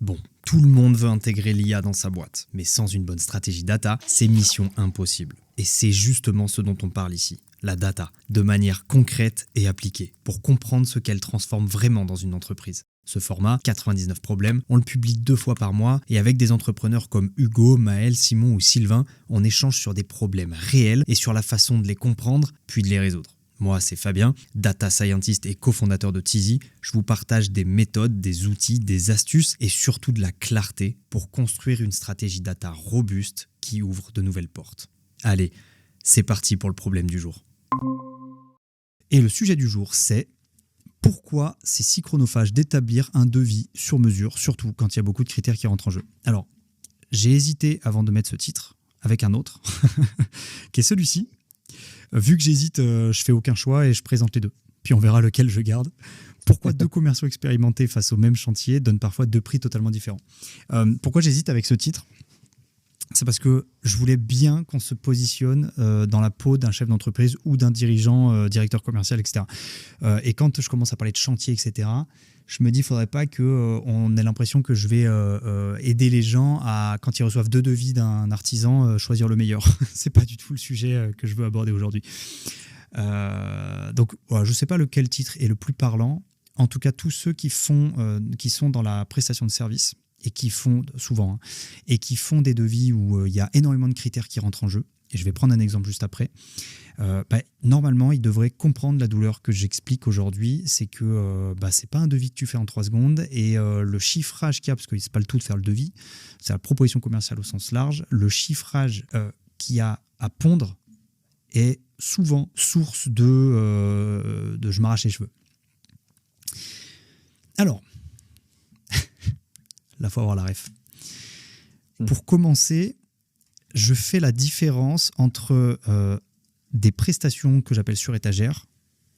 Bon, tout le monde veut intégrer l'IA dans sa boîte, mais sans une bonne stratégie data, c'est mission impossible. Et c'est justement ce dont on parle ici, la data, de manière concrète et appliquée, pour comprendre ce qu'elle transforme vraiment dans une entreprise. Ce format, 99 problèmes, on le publie 2 fois par mois et avec des entrepreneurs comme Hugo, Maël, Simon ou Sylvain, on échange sur des problèmes réels et sur la façon de les comprendre puis de les résoudre. Moi, c'est Fabien, data scientist et cofondateur de Tizi. Je vous partage des méthodes, des outils, des astuces et surtout de la clarté pour construire une stratégie data robuste qui ouvre de nouvelles portes. Allez, c'est parti pour le problème du jour. Et le sujet du jour, c'est pourquoi c'est si chronophage d'établir un devis sur mesure, surtout quand il y a beaucoup de critères qui rentrent en jeu. Alors, j'ai hésité avant de mettre ce titre avec un autre, qui est celui-ci. Vu que j'hésite, je fais aucun choix et je présente les deux. Puis on verra lequel je garde. Pourquoi 2 commerciaux expérimentés face au même chantier donnent parfois 2 prix totalement différents. Pourquoi j'hésite avec ce titre ? C'est parce que je voulais bien qu'on se positionne dans la peau d'un chef d'entreprise ou d'un dirigeant, directeur commercial, etc. Et quand je commence à parler de chantier, etc., je me dis qu'il ne faudrait pas qu'on ait l'impression que je vais aider les gens à, quand ils reçoivent 2 devis d'un artisan, choisir le meilleur. Ce n'est pas du tout le sujet que je veux aborder aujourd'hui. Donc, voilà, je ne sais pas lequel titre est le plus parlant. En tout cas, tous ceux qui sont dans la prestation de service et qui font souvent et qui font des devis où il y a énormément de critères qui rentrent en jeu. Et je vais prendre un exemple juste après. Normalement, ils devraient comprendre la douleur que j'explique aujourd'hui. C'est que c'est pas un devis que tu fais en 3 secondes et le chiffrage qu'il y a, parce que c'est pas le tout de faire le devis, c'est la proposition commerciale au sens large. Le chiffrage qu'il y a à pondre est souvent source de je m'arrache les cheveux. Alors, là, il faut avoir la ref. Pour commencer, je fais la différence entre des prestations que j'appelle sur étagère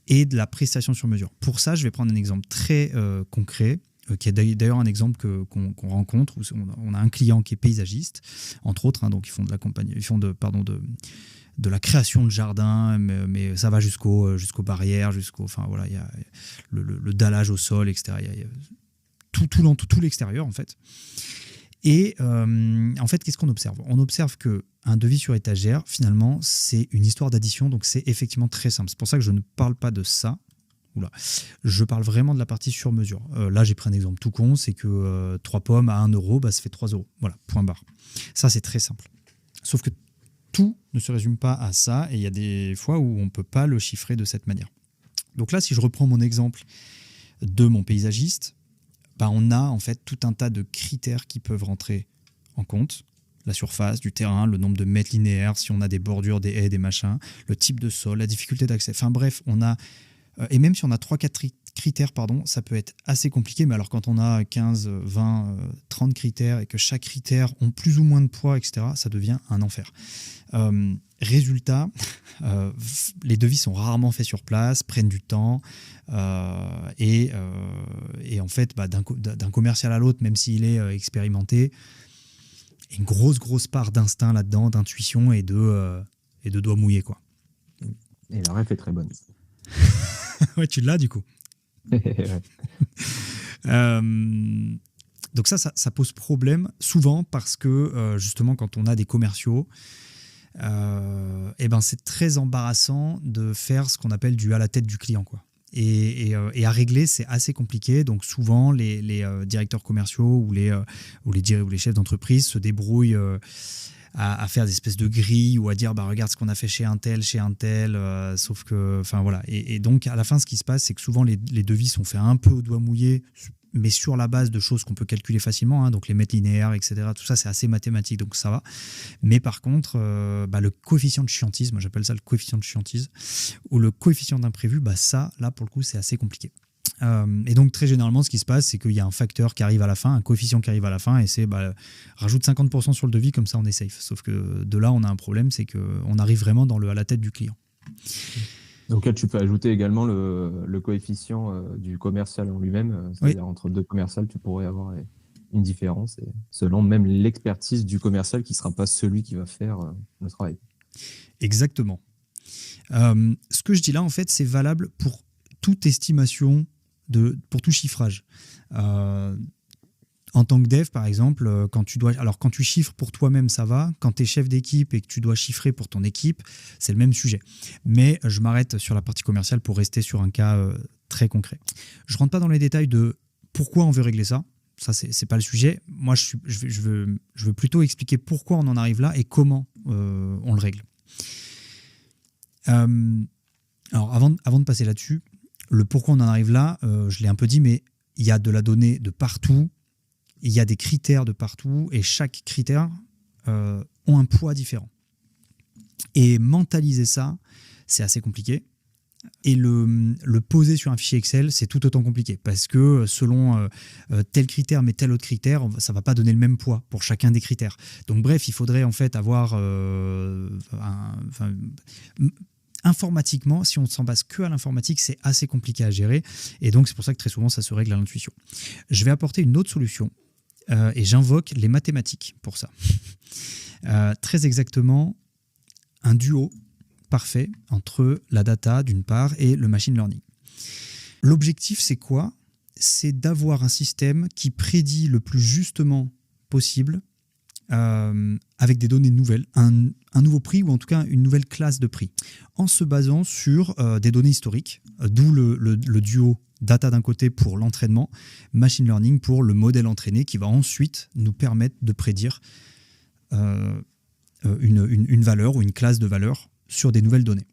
et de la prestation sur mesure. Pour ça, je vais prendre un exemple très concret, qui est d'ailleurs un exemple qu'on rencontre, où on a un client qui est paysagiste, entre autres, donc ils font de la création de jardin, mais ça va jusqu'aux barrières, enfin voilà, il y a le dallage au sol, etc. Il y a tout l'extérieur en fait. Et en fait, qu'est-ce qu'on observe ? On observe qu'un devis sur étagère, finalement, c'est une histoire d'addition, donc c'est effectivement très simple. C'est pour ça que je ne parle pas de ça. Oula. Je parle vraiment de la partie sur mesure. Là, j'ai pris un exemple tout con, c'est que 3 pommes à 1 euro, ça fait 3 euros. Voilà, point barre. Ça, c'est très simple. Sauf que tout ne se résume pas à ça, et il y a des fois où on ne peut pas le chiffrer de cette manière. Donc là, si je reprends mon exemple de mon paysagiste, on a en fait tout un tas de critères qui peuvent rentrer en compte. La surface du terrain, le nombre de mètres linéaires, si on a des bordures, des haies, des machins, le type de sol, la difficulté d'accès. Enfin bref, on a... et même si on a 3-4 critères, ça peut être assez compliqué. Mais alors quand on a 15, 20, 30 critères et que chaque critère ont plus ou moins de poids, etc., ça devient un enfer. Résultat, les devis sont rarement faits sur place, prennent du temps et en fait, d'un commercial à l'autre, même s'il est expérimenté, il y a une grosse part d'instinct là-dedans, d'intuition et de doigts mouillés, quoi. Et la ref est très bonne. Ouais, tu l'as du coup. Ouais. Donc ça pose problème souvent parce que justement quand on a des commerciaux, c'est très embarrassant de faire ce qu'on appelle du à la tête du client, quoi. Et à régler, c'est assez compliqué. Donc souvent les directeurs commerciaux ou les chefs d'entreprise se débrouillent à faire des espèces de grilles ou à dire regarde ce qu'on a fait chez un tel, sauf que, enfin voilà. Et donc à la fin, ce qui se passe, c'est que souvent les devis sont faits un peu au doigt mouillé, mais sur la base de choses qu'on peut calculer facilement, donc les mètres linéaires, etc. Tout ça, c'est assez mathématique, donc ça va. Mais par contre, le coefficient de chiantise, moi j'appelle ça le coefficient de chiantise, ou le coefficient d'imprévu, ça, là, pour le coup, c'est assez compliqué. Et donc très généralement, ce qui se passe, c'est qu'il y a un facteur qui arrive à la fin, un coefficient qui arrive à la fin, et c'est rajoute 50% sur le devis, comme ça on est safe. Sauf que de là, on a un problème, c'est qu'on arrive vraiment à la tête du client. Donc là, tu peux ajouter également le coefficient du commercial en lui-même. C'est-à-dire entre 2 commerciales, tu pourrais avoir une différence, et selon même l'expertise du commercial qui ne sera pas celui qui va faire le travail. Exactement. Ce que je dis là, en fait, c'est valable pour toute estimation, pour tout chiffrage. En tant que dev, par exemple, quand tu chiffres pour toi-même, ça va. Quand tu es chef d'équipe et que tu dois chiffrer pour ton équipe, c'est le même sujet. Mais je m'arrête sur la partie commerciale pour rester sur un cas très concret. Je ne rentre pas dans les détails de pourquoi on veut régler ça. Ça, c'est pas le sujet. Moi, je veux plutôt expliquer pourquoi on en arrive là et comment on le règle. Alors, avant de passer là-dessus, le pourquoi on en arrive là, je l'ai un peu dit, mais il y a de la donnée de partout. Il y a des critères de partout et chaque critère ont un poids différent. Et mentaliser ça, c'est assez compliqué. Et le poser sur un fichier Excel, c'est tout autant compliqué parce que selon tel critère mais tel autre critère, ça ne va pas donner le même poids pour chacun des critères. Donc bref, il faudrait en fait avoir informatiquement, si on ne s'en base que à l'informatique, c'est assez compliqué à gérer. Et donc c'est pour ça que très souvent, ça se règle à l'intuition. Je vais apporter une autre solution. Et j'invoque les mathématiques pour ça. Très exactement, un duo parfait entre la data d'une part et le machine learning. L'objectif, c'est quoi ? C'est d'avoir un système qui prédit le plus justement possible avec des données nouvelles, un nouveau prix ou en tout cas une nouvelle classe de prix, en se basant sur des données historiques, d'où le duo data d'un côté pour l'entraînement, machine learning pour le modèle entraîné qui va ensuite nous permettre de prédire une valeur ou une classe de valeur sur des nouvelles données.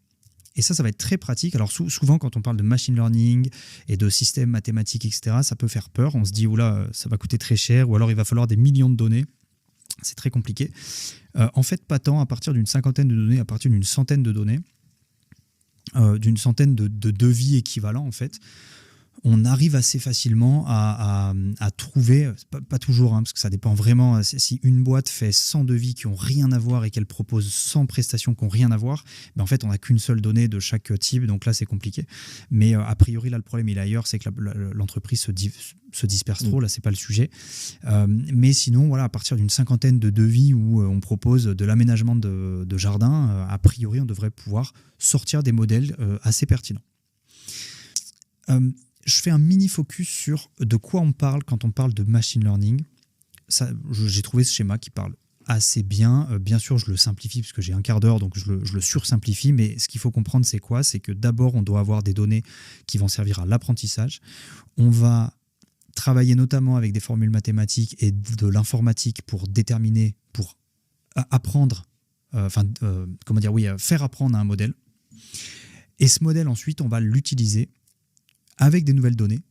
Et ça va être très pratique. Alors souvent, quand on parle de machine learning et de systèmes mathématiques, etc., ça peut faire peur. On se dit, oula, ça va coûter très cher, ou alors il va falloir des millions de données. C'est très compliqué. En fait, pas tant. À partir d'une cinquantaine de données, à partir d'une centaine de données, d'une centaine de devis équivalents, en fait, on arrive assez facilement à trouver, pas toujours, parce que ça dépend vraiment, si une boîte fait 100 devis qui n'ont rien à voir et qu'elle propose 100 prestations qui n'ont rien à voir, ben en fait on n'a qu'une seule donnée de chaque type, donc là c'est compliqué. Mais a priori là le problème il est ailleurs, c'est que l'entreprise se disperse trop, là c'est pas le sujet. Mais sinon voilà, à partir d'une cinquantaine de devis où on propose de l'aménagement de jardin, a priori on devrait pouvoir sortir des modèles assez pertinents. Je fais un mini focus sur de quoi on parle quand on parle de machine learning. J'ai trouvé ce schéma qui parle assez bien. Bien sûr, je le simplifie parce que j'ai un quart d'heure, donc je le sursimplifie. Mais ce qu'il faut comprendre, c'est quoi ? C'est que d'abord, on doit avoir des données qui vont servir à l'apprentissage. On va travailler notamment avec des formules mathématiques et de l'informatique pour déterminer, pour apprendre, faire apprendre à un modèle. Et ce modèle, ensuite, on va l'utiliser avec des nouvelles données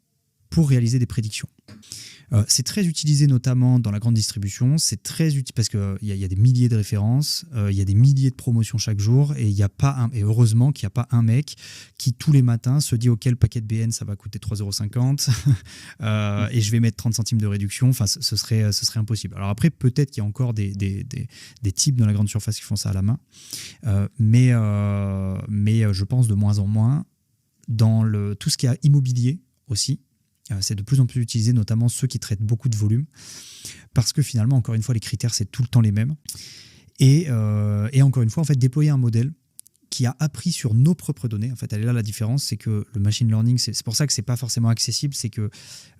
pour réaliser des prédictions. C'est très utilisé notamment dans la grande distribution, c'est très utile parce qu'il y a des milliers de références, il y a des milliers de promotions chaque jour et et heureusement qu'il n'y a pas un mec qui tous les matins se dit ok, le paquet de BN ça va coûter 3,50 € et je vais mettre 30 centimes de réduction, enfin ce serait impossible. Alors après peut-être qu'il y a encore des types dans la grande surface qui font ça à la main, mais je pense de moins en moins. Dans tout ce qui est immobilier aussi, c'est de plus en plus utilisé, notamment ceux qui traitent beaucoup de volume, parce que finalement, encore une fois, les critères, c'est tout le temps les mêmes. Et encore une fois, en fait, déployer un modèle qui a appris sur nos propres données. En fait, elle est là la différence, c'est que le machine learning, c'est pour ça que c'est pas forcément accessible, c'est que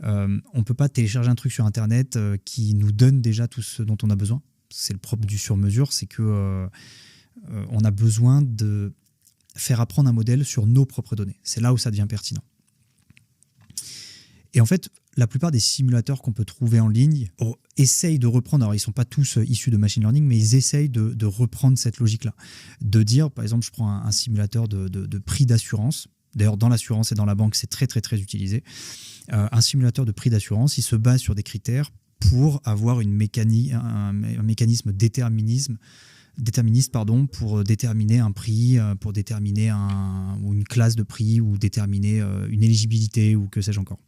on peut pas télécharger un truc sur Internet qui nous donne déjà tout ce dont on a besoin. C'est le propre du sur-mesure, c'est que on a besoin de faire apprendre un modèle sur nos propres données. C'est là où ça devient pertinent. Et en fait, la plupart des simulateurs qu'on peut trouver en ligne essayent de reprendre, alors ils ne sont pas tous issus de machine learning, mais ils essayent de reprendre cette logique-là. De dire, par exemple, je prends un simulateur de prix d'assurance. D'ailleurs, dans l'assurance et dans la banque, c'est très, très, très utilisé. Un simulateur de prix d'assurance, il se base sur des critères pour avoir un mécanisme déterministe pour déterminer un prix, pour déterminer une classe de prix ou déterminer une éligibilité ou que sais-je encore.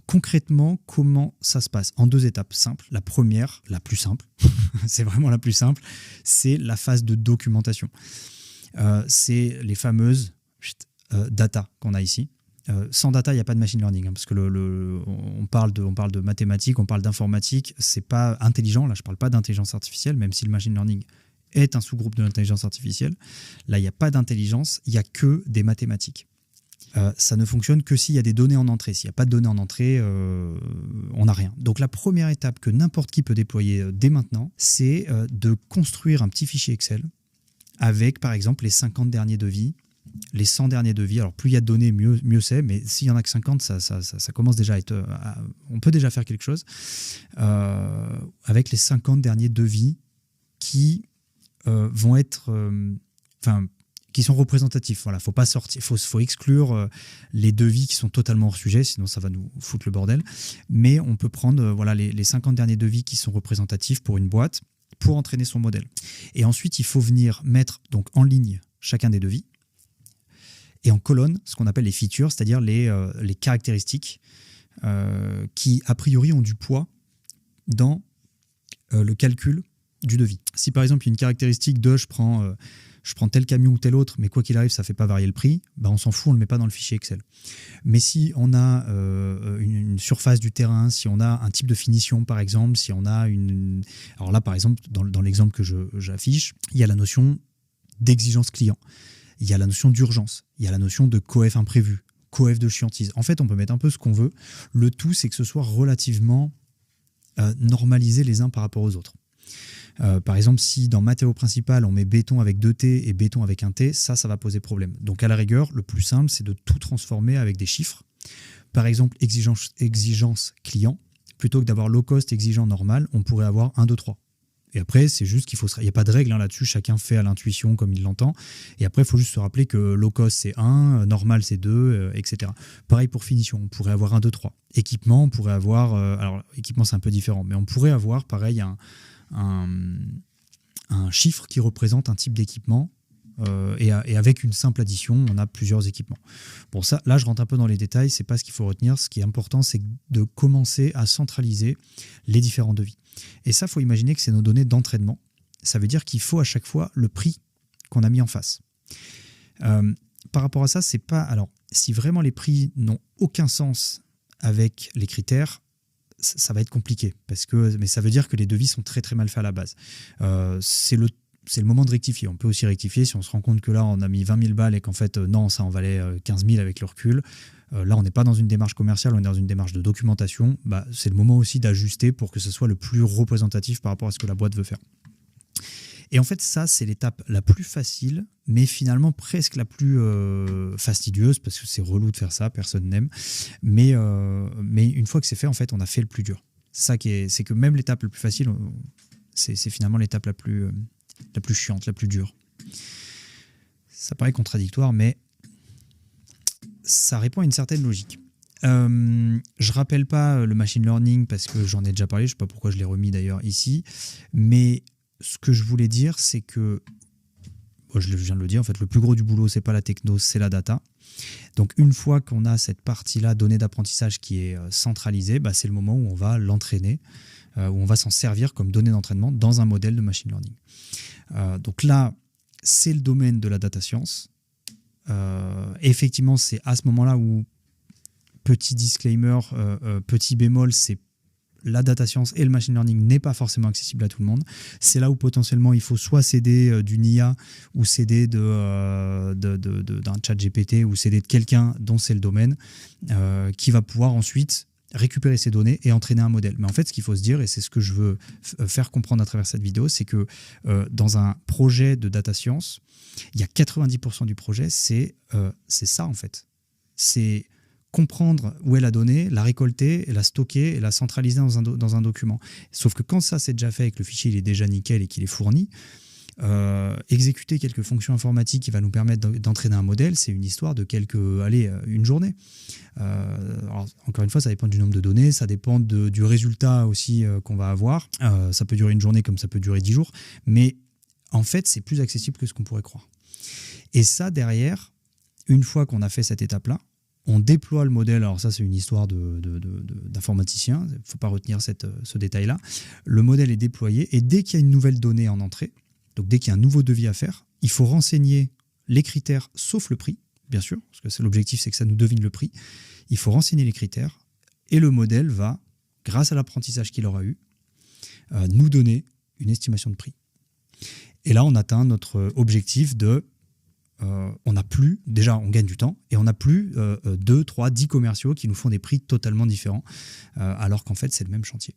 Concrètement, comment ça se passe ? En 2 étapes simples. La première, la plus simple, c'est vraiment la plus simple, c'est la phase de documentation. C'est les fameuses data qu'on a ici. Sans data, il n'y a pas de machine learning, parce que on parle de mathématiques, on parle d'informatique, c'est pas intelligent. Là, je parle pas d'intelligence artificielle, même si le machine learning est un sous-groupe de l'intelligence artificielle. Là, il n'y a pas d'intelligence, il n'y a que des mathématiques. Ça ne fonctionne que s'il y a des données en entrée. S'il n'y a pas de données en entrée, on n'a rien. Donc la première étape que n'importe qui peut déployer dès maintenant, c'est de construire un petit fichier Excel avec, par exemple, les 50 derniers devis, les 100 derniers devis. Alors plus il y a de données, mieux c'est, mais s'il n'y en a que 50, ça commence déjà à être... on peut déjà faire quelque chose. Avec les 50 derniers devis qui vont être... qui sont représentatifs. Voilà, faut pas sortir, faut exclure les devis qui sont totalement hors sujet, sinon ça va nous foutre le bordel. Mais on peut prendre les 50 derniers devis qui sont représentatifs pour une boîte pour entraîner son modèle. Et ensuite, il faut venir mettre donc en ligne chacun des devis et en colonne ce qu'on appelle les features, c'est-à-dire les caractéristiques qui, a priori, ont du poids dans le calcul du devis. Si par exemple, il y a une caractéristique de je prends tel camion ou tel autre, mais quoi qu'il arrive, ça ne fait pas varier le prix, on s'en fout, on ne le met pas dans le fichier Excel. Mais si on a une surface du terrain, si on a un type de finition, par exemple, si on a une... Alors là, par exemple, dans l'exemple que j'affiche, il y a la notion d'exigence client, il y a la notion d'urgence, il y a la notion de coef imprévu, coef de chiantise. En fait, on peut mettre un peu ce qu'on veut. Le tout, c'est que ce soit relativement normalisé les uns par rapport aux autres. Par exemple, si dans matériau principal, on met béton avec 2T et béton avec un T, ça va poser problème. Donc à la rigueur, le plus simple, c'est de tout transformer avec des chiffres. Par exemple, exigence client, plutôt que d'avoir low cost, exigeant, normal, on pourrait avoir 1, 2, 3. Et après, c'est juste qu'il faut... Il n'y a pas de règle là-dessus, chacun fait à l'intuition comme il l'entend. Et après, il faut juste se rappeler que low cost, c'est 1, normal, c'est 2, etc. Pareil pour finition, on pourrait avoir 1, 2, 3. Équipement, on pourrait avoir... alors, équipement, c'est un peu différent, mais on pourrait avoir, pareil, un chiffre qui représente un type d'équipement et avec une simple addition, on a plusieurs équipements. Bon, ça, là, je rentre un peu dans les détails, c'est pas ce qu'il faut retenir. Ce qui est important, c'est de commencer à centraliser les différents devis. Et ça, il faut imaginer que c'est nos données d'entraînement. Ça veut dire qu'il faut à chaque fois le prix qu'on a mis en face. Par rapport à ça, c'est pas... Alors, si vraiment les prix n'ont aucun sens avec les critères, ça va être compliqué, mais ça veut dire que les devis sont très très mal faits à la base. C'est le moment de rectifier. On peut aussi rectifier si on se rend compte que là on a mis 20 000 balles et qu'en fait non, ça en valait 15 000 avec le recul. Là on n'est pas dans une démarche commerciale, on est dans une démarche de documentation. C'est le moment aussi d'ajuster pour que ce soit le plus représentatif par rapport à ce que la boîte veut faire. Et en fait, ça, c'est l'étape la plus facile, mais finalement presque la plus fastidieuse, parce que c'est relou de faire ça, personne n'aime. Mais une fois que c'est fait, en fait, on a fait le plus dur. C'est que même l'étape la plus facile, c'est finalement l'étape la plus chiante, la plus dure. Ça paraît contradictoire, mais ça répond à une certaine logique. Je rappelle pas le machine learning, parce que j'en ai déjà parlé, je sais pas pourquoi je l'ai remis d'ailleurs ici, mais... Ce que je voulais dire, c'est que, je viens de le dire, en fait, le plus gros du boulot, c'est pas la techno, c'est la data. Donc, une fois qu'on a cette partie-là, donnée d'apprentissage qui est centralisée, c'est le moment où on va l'entraîner, où on va s'en servir comme donnée d'entraînement dans un modèle de machine learning. Donc là, c'est le domaine de la data science. Effectivement, c'est à ce moment-là où, petit disclaimer, petit bémol, c'est la data science et le machine learning n'est pas forcément accessible à tout le monde. C'est là où potentiellement il faut soit céder d'une IA ou céder d'un chat GPT ou céder de quelqu'un dont c'est le domaine qui va pouvoir ensuite récupérer ces données et entraîner un modèle. Mais en fait, ce qu'il faut se dire, et c'est ce que je veux faire comprendre à travers cette vidéo, c'est que dans un projet de data science, il y a 90% du projet, c'est ça en fait. C'est comprendre où est la donnée, la récolter, la stocker et la centraliser dans un document. Sauf que quand ça c'est déjà fait et que le fichier il est déjà nickel et qu'il est fourni, exécuter quelques fonctions informatiques qui va nous permettre d'entraîner un modèle, c'est une histoire de une journée. Alors, encore une fois, ça dépend du nombre de données, ça dépend du résultat aussi qu'on va avoir. Ça peut durer une journée comme ça peut durer 10 jours, mais en fait, c'est plus accessible que ce qu'on pourrait croire. Et ça, derrière, une fois qu'on a fait cette étape-là, on déploie le modèle. Alors ça, c'est une histoire d'informaticien. Il ne faut pas retenir ce détail-là. Le modèle est déployé et dès qu'il y a une nouvelle donnée en entrée, donc dès qu'il y a un nouveau devis à faire, il faut renseigner les critères, sauf le prix, bien sûr, parce que l'objectif, c'est que ça nous devine le prix. Il faut renseigner les critères et le modèle va, grâce à l'apprentissage qu'il aura eu, nous donner une estimation de prix. Et là, on atteint notre objectif de on n'a plus, déjà on gagne du temps, et on n'a plus 2, 3, 10 commerciaux qui nous font des prix totalement différents, alors qu'en fait c'est le même chantier.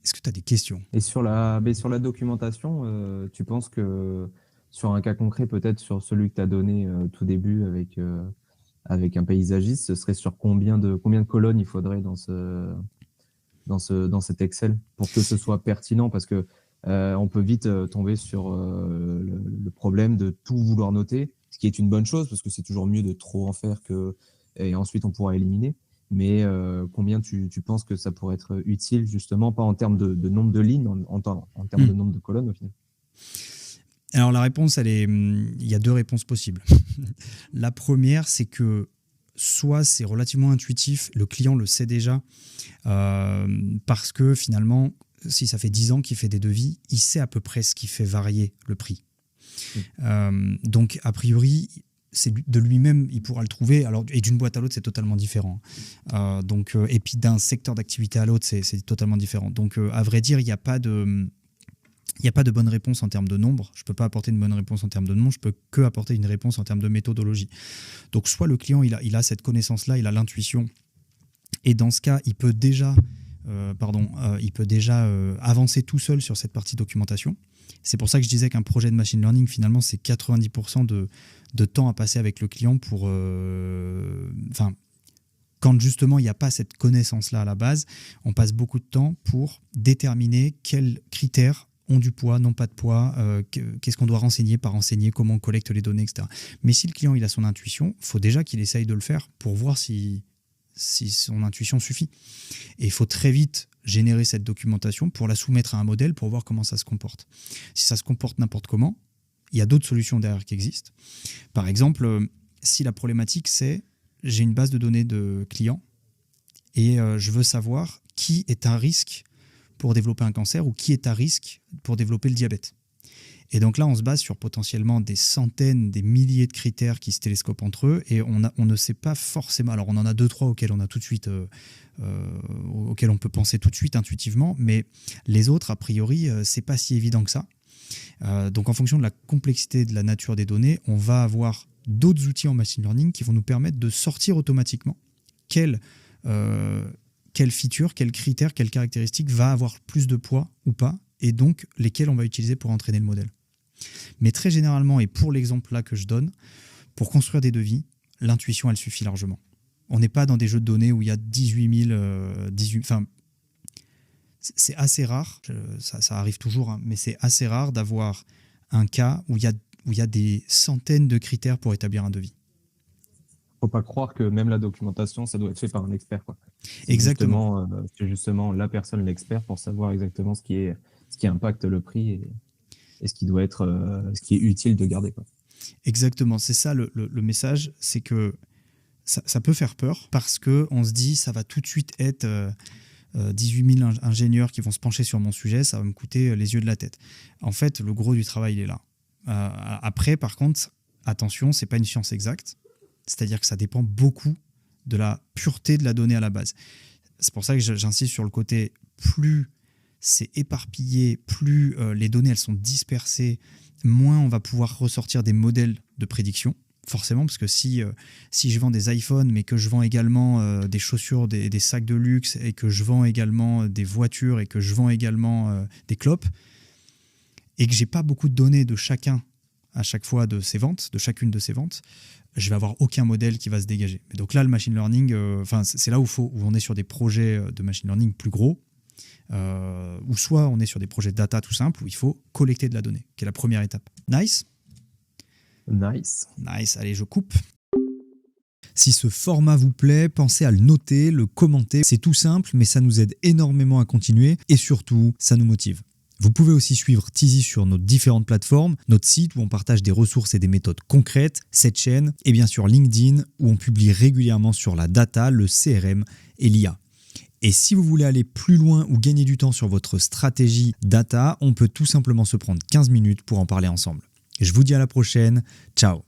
Est-ce que tu as des questions? Et sur la documentation, tu penses que sur un cas concret, peut-être sur celui que tu as donné tout début avec un paysagiste, ce serait sur combien de colonnes il faudrait dans cet Excel pour que ce soit pertinent? Parce que on peut vite tomber sur le problème de tout vouloir noter, ce qui est une bonne chose parce que c'est toujours mieux de trop en faire et ensuite on pourra éliminer. Mais combien tu penses que ça pourrait être utile, justement, pas en termes de nombre de lignes, en termes de nombre de colonnes au final? Alors la réponse, il y a 2 réponses possibles. La première, c'est que soit c'est relativement intuitif, le client le sait déjà, parce que finalement, si ça fait 10 ans qu'il fait des devis, il sait à peu près ce qui fait varier le prix. Donc a priori, c'est de lui-même, il pourra le trouver. Alors, et d'une boîte à l'autre, c'est totalement différent. Et puis d'un secteur d'activité à l'autre, c'est totalement différent. Donc, à vrai dire, il n'y a pas de bonne réponse en termes de nombre. Je ne peux pas apporter une bonne réponse en termes de nombre. Je peux que apporter une réponse en termes de méthodologie. Donc, soit le client, il a cette connaissance-là, il a l'intuition. Et dans ce cas, il peut déjà avancer tout seul sur cette partie documentation. C'est pour ça que je disais qu'un projet de machine learning, finalement, c'est 90% de temps à passer avec le client pour... quand justement il n'y a pas cette connaissance-là à la base, on passe beaucoup de temps pour déterminer quels critères ont du poids, n'ont pas de poids, qu'est-ce qu'on doit renseigner, pas renseigner, comment on collecte les données, etc. Mais si le client il a son intuition, il faut déjà qu'il essaye de le faire pour voir si son intuition suffit. Et il faut très vite générer cette documentation pour la soumettre à un modèle pour voir comment ça se comporte. Si ça se comporte n'importe comment, il y a d'autres solutions derrière qui existent. Par exemple, si la problématique c'est j'ai une base de données de clients et je veux savoir qui est à risque pour développer un cancer ou qui est à risque pour développer le diabète. Et donc là, on se base sur potentiellement des centaines, des milliers de critères qui se télescopent entre eux et on ne sait pas forcément... Alors, on en a 2, 3 auxquels on a tout de suite... auxquels on peut penser tout de suite intuitivement, mais les autres, a priori, c'est pas si évident que ça. Donc, en fonction de la complexité de la nature des données, on va avoir d'autres outils en machine learning qui vont nous permettre de sortir automatiquement quelle feature, quel critère, quelle caractéristique va avoir plus de poids ou pas, et donc lesquels on va utiliser pour entraîner le modèle. Mais très généralement, et pour l'exemple là que je donne, pour construire des devis, l'intuition, elle suffit largement. On n'est pas dans des jeux de données où il y a 18 000... c'est assez rare, ça arrive toujours, hein, mais c'est assez rare d'avoir un cas où il y a des centaines de critères pour établir un devis. Faut pas croire que même la documentation, ça doit être fait par un expert, quoi. Exactement. C'est justement la personne, l'expert, pour savoir exactement ce qui impacte le prix et ce qui doit être, ce qui est utile de garder, quoi. Exactement, c'est ça le message, c'est que ça peut faire peur parce qu'on se dit ça va tout de suite être 18 000 ingénieurs qui vont se pencher sur mon sujet, ça va me coûter les yeux de la tête. En fait, le gros du travail, il est là. Après, par contre, attention, c'est pas une science exacte. C'est-à-dire que ça dépend beaucoup de la pureté de la donnée à la base. C'est pour ça que j'insiste sur le côté, plus c'est éparpillé, plus les données elles sont dispersées, moins on va pouvoir ressortir des modèles de prédiction, forcément, parce que si je vends des iPhones, mais que je vends également des chaussures, des sacs de luxe, et que je vends également des voitures, et que je vends également des clopes, et que j'ai pas beaucoup de données de chacun à chaque fois de ces ventes, de chacune de ces ventes, je vais avoir aucun modèle qui va se dégager. Et donc là, le machine learning, c'est là où on est sur des projets de machine learning plus gros, ou soit on est sur des projets de data tout simples, où il faut collecter de la donnée, qui est la première étape. Nice. Allez, je coupe. Si ce format vous plaît, pensez à le noter, le commenter. C'est tout simple, mais ça nous aide énormément à continuer, et surtout, ça nous motive. Vous pouvez aussi suivre Tizi sur nos différentes plateformes, notre site où on partage des ressources et des méthodes concrètes, cette chaîne, et bien sûr LinkedIn où on publie régulièrement sur la data, le CRM et l'IA. Et si vous voulez aller plus loin ou gagner du temps sur votre stratégie data, on peut tout simplement se prendre 15 minutes pour en parler ensemble. Je vous dis à la prochaine, ciao.